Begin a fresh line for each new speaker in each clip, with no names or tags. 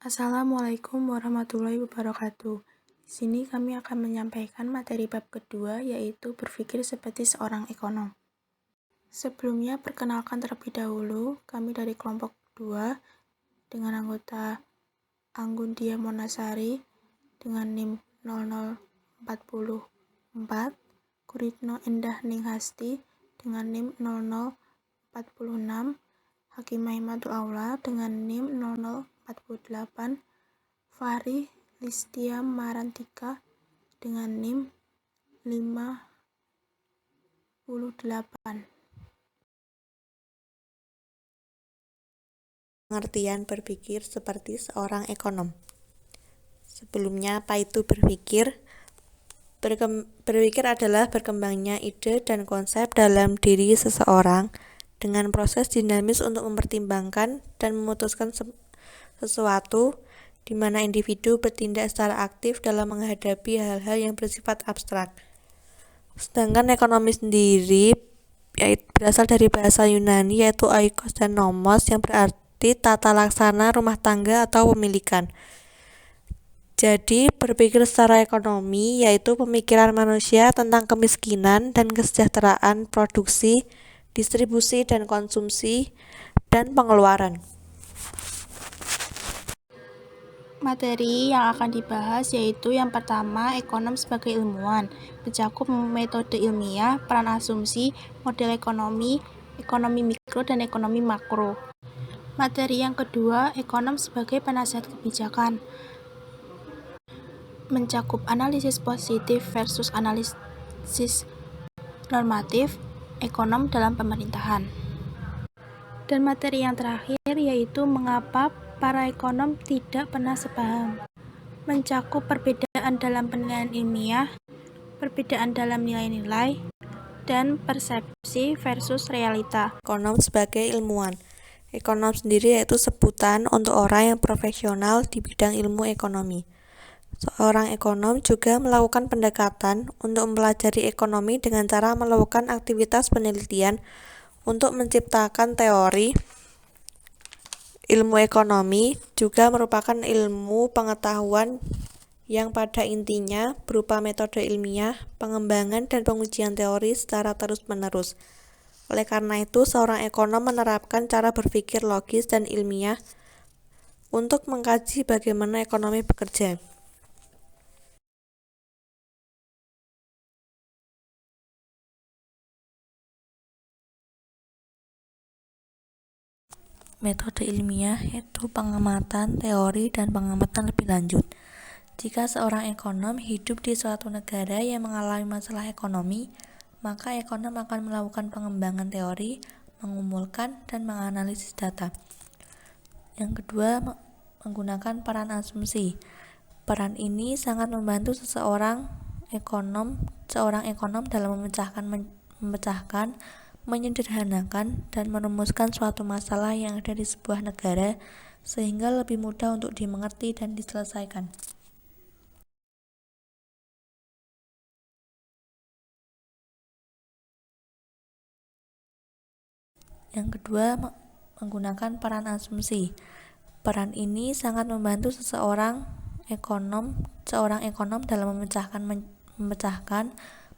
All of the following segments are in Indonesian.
Assalamualaikum warahmatullahi wabarakatuh. Di sini kami akan menyampaikan materi bab kedua, yaitu berpikir seperti seorang ekonom. Sebelumnya, perkenalkan terlebih dahulu, kami dari kelompok 2 dengan anggota Anggun Dia Monasari dengan NIM 0044, Kuritno Endah Ninghasti dengan NIM 0046, Hakimah Imatul Aula dengan NIM 0048, Fahri Listia Marantika dengan NIM 58.
Pengertian berpikir seperti seorang ekonom. Sebelumnya, apa itu berpikir? Berpikir adalah berkembangnya ide dan konsep dalam diri seseorang dengan proses dinamis untuk mempertimbangkan dan memutuskan sesuatu, di mana individu bertindak secara aktif dalam menghadapi hal-hal yang bersifat abstrak. Sedangkan ekonomi sendiri berasal dari bahasa Yunani, yaitu oikos dan nomos, yang berarti tata laksana rumah tangga atau pemilikan. Jadi, berpikir secara ekonomi yaitu pemikiran manusia tentang kemiskinan dan kesejahteraan produksi, distribusi dan konsumsi, dan pengeluaran.
Materi yang akan dibahas yaitu yang pertama, ekonom sebagai ilmuwan, mencakup metode ilmiah, peran asumsi, model ekonomi, ekonomi mikro, dan ekonomi makro. Materi yang kedua, ekonom sebagai penasihat kebijakan, mencakup analisis positif versus analisis normatif, ekonom dalam pemerintahan. Dan materi yang terakhir yaitu mengapa para ekonom tidak pernah sepaham, mencakup perbedaan dalam penilaian ilmiah, perbedaan dalam nilai-nilai, dan persepsi versus realita.
Ekonom sebagai ilmuwan. Ekonom sendiri yaitu sebutan untuk orang yang profesional di bidang ilmu ekonomi. Seorang ekonom juga melakukan pendekatan untuk mempelajari ekonomi dengan cara melakukan aktivitas penelitian untuk menciptakan teori. Ilmu ekonomi juga merupakan ilmu pengetahuan yang pada intinya berupa metode ilmiah, pengembangan dan pengujian teori secara terus-menerus. Oleh karena itu, seorang ekonom menerapkan cara berpikir logis dan ilmiah untuk mengkaji bagaimana ekonomi bekerja. Metode ilmiah yaitu pengamatan, teori, dan pengamatan lebih lanjut. Jika seorang ekonom hidup di suatu negara yang mengalami masalah ekonomi, maka ekonom akan melakukan pengembangan teori, mengumpulkan, dan menganalisis data. Yang kedua, menggunakan peran asumsi. Peran ini sangat membantu seorang ekonom dalam memecahkan, menyederhanakan, dan merumuskan suatu masalah yang ada di sebuah negara sehingga lebih mudah untuk dimengerti dan diselesaikan. Yang kedua, menggunakan peran asumsi. Peran ini sangat membantu seorang ekonom dalam memecahkan,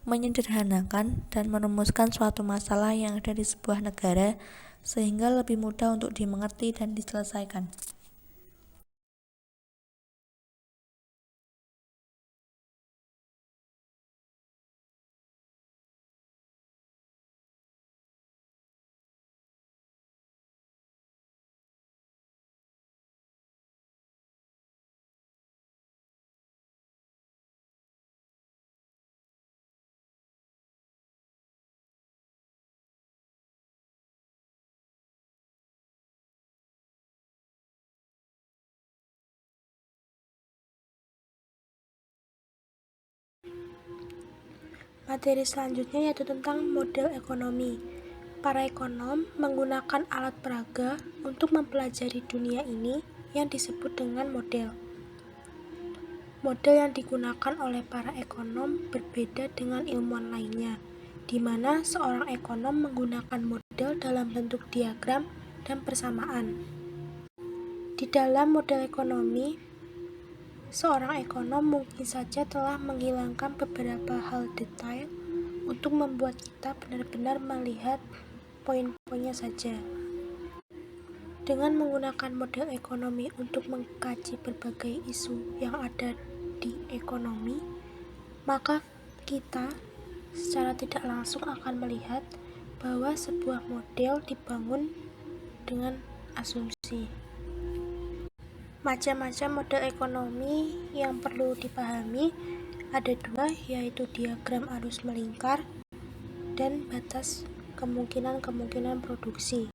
menyederhanakan, dan merumuskan suatu masalah yang ada di sebuah negara sehingga lebih mudah untuk dimengerti dan diselesaikan.
Materi selanjutnya yaitu tentang model ekonomi. Para ekonom menggunakan alat peraga untuk mempelajari dunia ini yang disebut dengan model. Model yang digunakan oleh para ekonom berbeda dengan ilmuwan lainnya, di mana seorang ekonom menggunakan model dalam bentuk diagram dan persamaan. Di dalam model ekonomi, seorang ekonom mungkin saja telah menghilangkan beberapa hal detail untuk membuat kita benar-benar melihat poin-poinnya saja. Dengan menggunakan model ekonomi untuk mengkaji berbagai isu yang ada di ekonomi, maka kita secara tidak langsung akan melihat bahwa sebuah model dibangun dengan asumsi. Macam-macam model ekonomi yang perlu dipahami ada dua, yaitu diagram arus melingkar dan batas kemungkinan-kemungkinan produksi.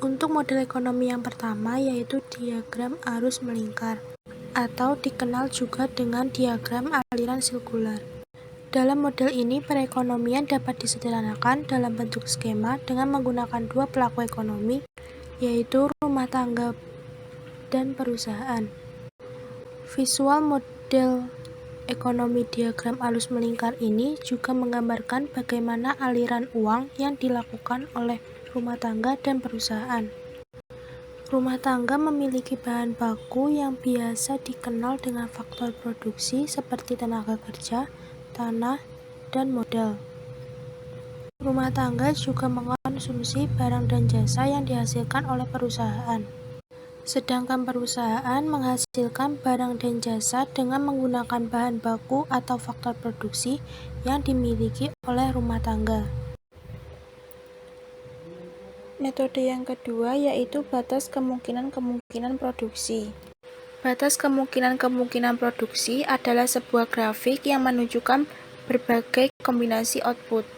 Untuk model ekonomi yang pertama yaitu diagram arus melingkar, atau dikenal juga dengan diagram aliran sirkular. Dalam model ini, perekonomian dapat disederhanakan dalam bentuk skema dengan menggunakan dua pelaku ekonomi, yaitu rumah tangga dan perusahaan. Visual model ekonomi diagram arus melingkar ini juga menggambarkan bagaimana aliran uang yang dilakukan oleh rumah tangga dan perusahaan. Rumah tangga memiliki bahan baku yang biasa dikenal dengan faktor produksi seperti tenaga kerja, tanah, dan modal. Rumah tangga juga mengonsumsi barang dan jasa yang dihasilkan oleh perusahaan. Sedangkan perusahaan menghasilkan barang dan jasa dengan menggunakan bahan baku atau faktor produksi yang dimiliki oleh rumah tangga. Metode yang kedua yaitu batas kemungkinan-kemungkinan produksi. Batas kemungkinan-kemungkinan produksi adalah sebuah grafik yang menunjukkan berbagai kombinasi output.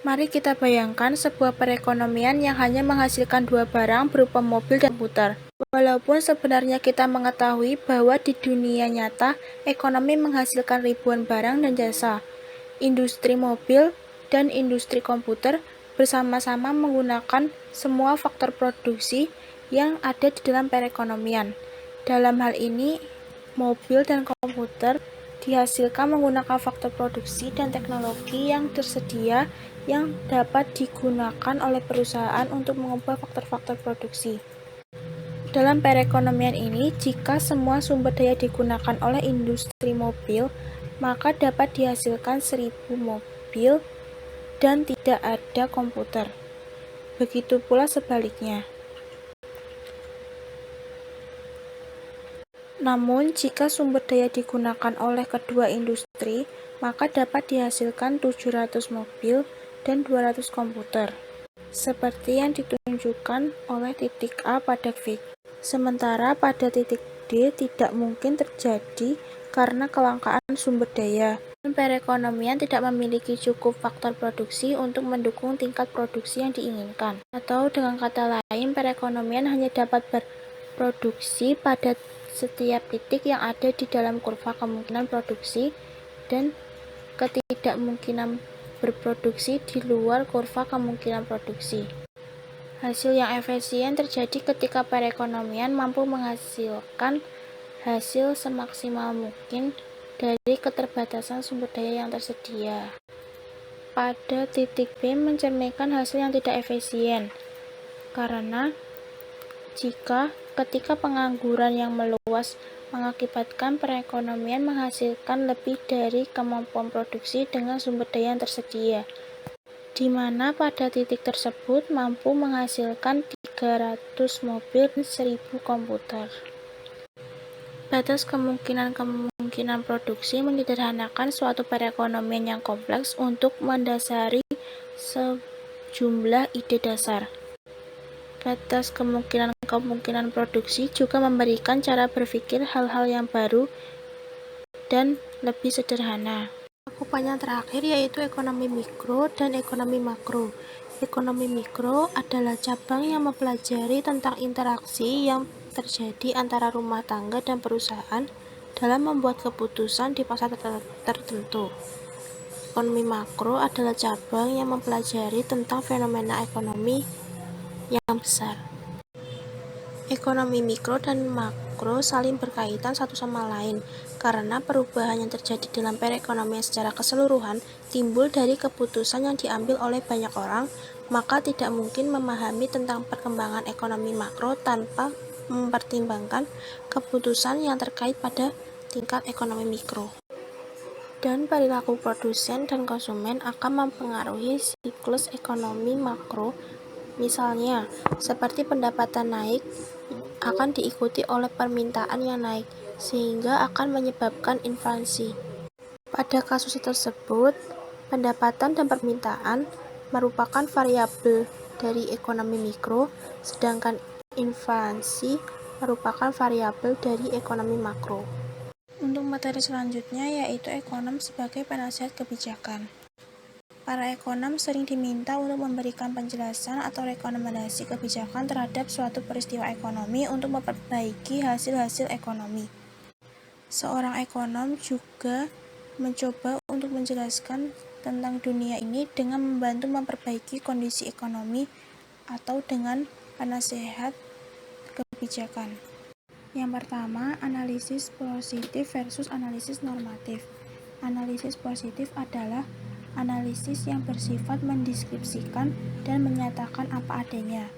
Mari kita bayangkan sebuah perekonomian yang hanya menghasilkan dua barang berupa mobil dan komputer. Walaupun sebenarnya kita mengetahui bahwa di dunia nyata, ekonomi menghasilkan ribuan barang dan jasa. Industri mobil dan industri komputer bersama-sama menggunakan semua faktor produksi yang ada di dalam perekonomian. Dalam hal ini, mobil dan komputer dihasilkan menggunakan faktor produksi dan teknologi yang tersedia yang dapat digunakan oleh perusahaan untuk mengubah faktor-faktor produksi. Dalam perekonomian ini, jika semua sumber daya digunakan oleh industri mobil, maka dapat dihasilkan 1000 mobil dan tidak ada komputer. Begitu pula sebaliknya. Namun, jika sumber daya digunakan oleh kedua industri, maka dapat dihasilkan 700 mobil dan 200 komputer, seperti yang ditunjukkan oleh titik A pada grafik. Sementara pada titik D tidak mungkin terjadi karena kelangkaan sumber daya. Perekonomian tidak memiliki cukup faktor produksi untuk mendukung tingkat produksi yang diinginkan. Atau dengan kata lain, perekonomian hanya dapat berproduksi pada setiap titik yang ada di dalam kurva kemungkinan produksi dan ketidakmungkinan berproduksi di luar kurva kemungkinan produksi. Hasil yang efisien terjadi ketika perekonomian mampu menghasilkan hasil semaksimal mungkin dari keterbatasan sumber daya yang tersedia. Pada titik B mencerminkan hasil yang tidak efisien, karena ketika pengangguran yang meluas mengakibatkan perekonomian menghasilkan lebih dari kemampuan produksi dengan sumber daya yang tersedia, di mana pada titik tersebut mampu menghasilkan 300 mobil dan 1000 komputer. Batas kemungkinan-kemungkinan produksi menyederhanakan suatu perekonomian yang kompleks untuk mendasari sejumlah ide dasar. Batas kemungkinan-kemungkinan produksi juga memberikan cara berpikir hal-hal yang baru dan lebih sederhana. Cakupan yang terakhir yaitu ekonomi mikro dan ekonomi makro. Ekonomi mikro adalah cabang yang mempelajari tentang interaksi yang terjadi antara rumah tangga dan perusahaan dalam membuat keputusan di pasar tertentu. Ekonomi makro adalah cabang yang mempelajari tentang fenomena ekonomi yang besar. Ekonomi mikro dan makro saling berkaitan satu sama lain karena perubahan yang terjadi dalam perekonomian secara keseluruhan timbul dari keputusan yang diambil oleh banyak orang, maka tidak mungkin memahami tentang perkembangan ekonomi makro tanpa mempertimbangkan keputusan yang terkait pada tingkat ekonomi mikro. Dan perilaku produsen dan konsumen akan mempengaruhi siklus ekonomi makro. Misalnya, seperti pendapatan naik akan diikuti oleh permintaan yang naik, sehingga akan menyebabkan inflasi. Pada kasus tersebut, pendapatan dan permintaan merupakan variabel dari ekonomi mikro, sedangkan inflasi merupakan variabel dari ekonomi makro. Untuk materi selanjutnya yaitu ekonom sebagai penasihat kebijakan. Para ekonom sering diminta untuk memberikan penjelasan atau rekomendasi kebijakan terhadap suatu peristiwa ekonomi untuk memperbaiki hasil-hasil ekonomi. Seorang ekonom juga mencoba untuk menjelaskan tentang dunia ini dengan membantu memperbaiki kondisi ekonomi atau dengan penasehat kebijakan. Yang pertama, analisis positif versus analisis normatif. Analisis positif adalah analisis yang bersifat mendeskripsikan dan menyatakan apa adanya.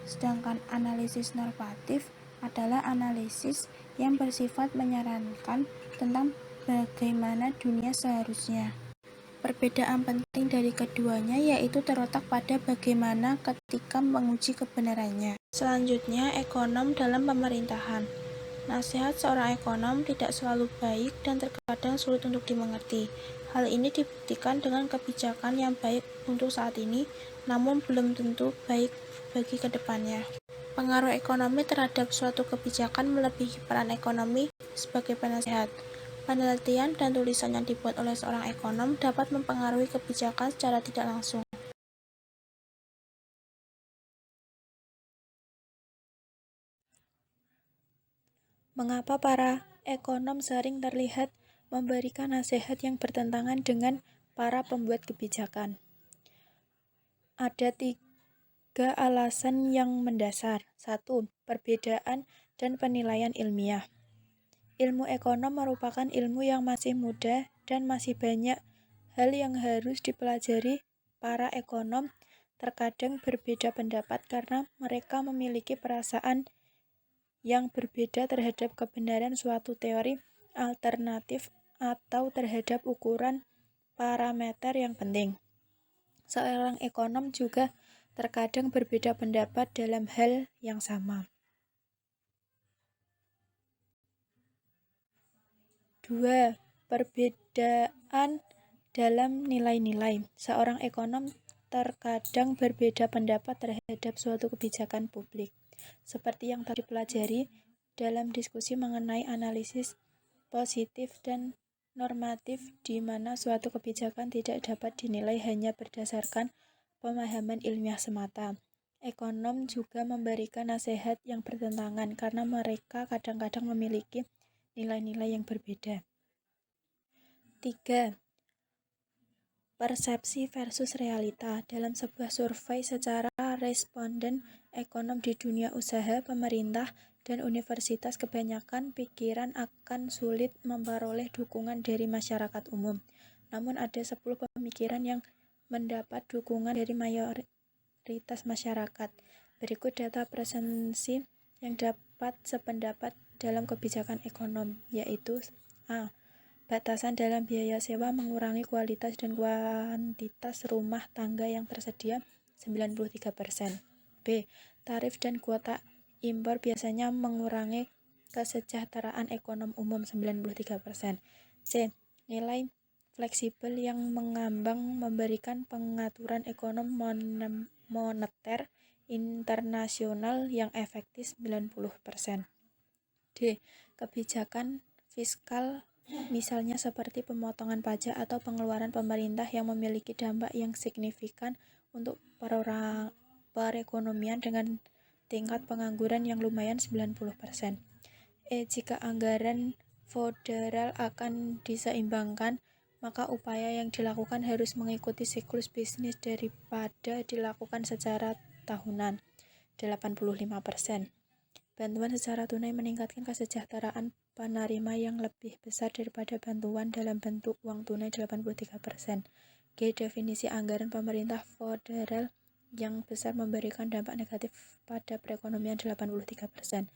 Sedangkan analisis normatif adalah analisis yang bersifat menyarankan tentang bagaimana dunia seharusnya. Perbedaan penting dari keduanya yaitu terletak pada bagaimana ketika menguji kebenarannya. Selanjutnya, ekonom dalam pemerintahan. Nasihat seorang ekonom tidak selalu baik dan terkadang sulit untuk dimengerti. Hal ini dibuktikan dengan kebijakan yang baik untuk saat ini, namun belum tentu baik bagi kedepannya. Pengaruh ekonomi terhadap suatu kebijakan melebihi peran ekonomi sebagai penasehat. Penelitian dan tulisan yang dibuat oleh seorang ekonom dapat mempengaruhi kebijakan secara tidak langsung.
Mengapa para ekonom sering terlihat memberikan nasihat yang bertentangan dengan para pembuat kebijakan? Ada 3 alasan yang mendasar. 1. Perbedaan dan penilaian ilmiah. Ilmu ekonom merupakan ilmu yang masih muda dan masih banyak hal yang harus dipelajari. Para ekonom terkadang berbeda pendapat karena mereka memiliki perasaan yang berbeda terhadap kebenaran suatu teori alternatif atau terhadap ukuran parameter yang penting. Seorang ekonom juga terkadang berbeda pendapat dalam hal yang sama. 2. Perbedaan dalam nilai-nilai. Seorang ekonom terkadang berbeda pendapat terhadap suatu kebijakan publik. Seperti yang tadi pelajari dalam diskusi mengenai analisis positif dan normatif, di mana suatu kebijakan tidak dapat dinilai hanya berdasarkan pemahaman ilmiah semata. Ekonom juga memberikan nasihat yang bertentangan karena mereka kadang-kadang memiliki nilai-nilai yang berbeda. 3. Persepsi versus realita. Dalam sebuah survei secara responden ekonom di dunia usaha, pemerintah, dan universitas, kebanyakan pikiran akan sulit memperoleh dukungan dari masyarakat umum. Namun ada 10 pemikiran yang mendapat dukungan dari mayoritas masyarakat. Berikut data presensi yang dapat sependapat dalam kebijakan ekonom, yaitu A. Batasan dalam biaya sewa mengurangi kualitas dan kuantitas rumah tangga yang tersedia 93%. B. Tarif dan kuota impor biasanya mengurangi kesejahteraan ekonom umum 93%. C. Nilai fleksibel yang mengambang memberikan pengaturan ekonom moneter internasional yang efektif 90%. D. Kebijakan fiskal misalnya seperti pemotongan pajak atau pengeluaran pemerintah yang memiliki dampak yang signifikan untuk perekonomian dengan tingkat pengangguran yang lumayan 90%. E. Jika anggaran federal akan diseimbangkan, maka upaya yang dilakukan harus mengikuti siklus bisnis daripada dilakukan secara tahunan. 85%. Bantuan secara tunai meningkatkan kesejahteraan penerima yang lebih besar daripada bantuan dalam bentuk uang tunai 83%. G. Definisi anggaran pemerintah federal
yang besar memberikan dampak negatif pada perekonomian 83%.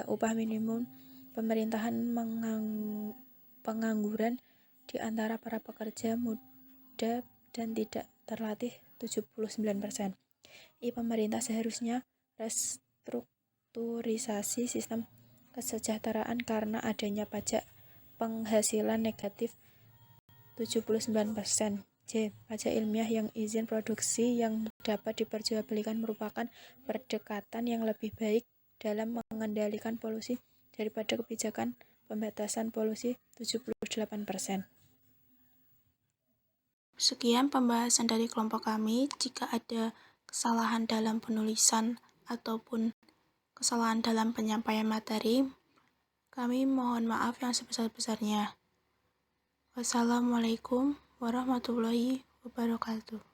Upah minimum pemerintahan pengangguran di antara para pekerja muda dan tidak terlatih 79%. Pemerintah seharusnya restrukturisasi sistem kesejahteraan karena adanya pajak penghasilan negatif 79%. J. Pajak ilmiah yang izin produksi yang dapat diperjualbelikan merupakan pendekatan yang lebih baik dalam mengendalikan polusi daripada kebijakan pembatasan polusi 78%.
Sekian pembahasan dari kelompok kami. Jika ada kesalahan dalam penulisan ataupun kesalahan dalam penyampaian materi, kami mohon maaf yang sebesar-besarnya. Wassalamualaikum warahmatullahi wabarakatuh.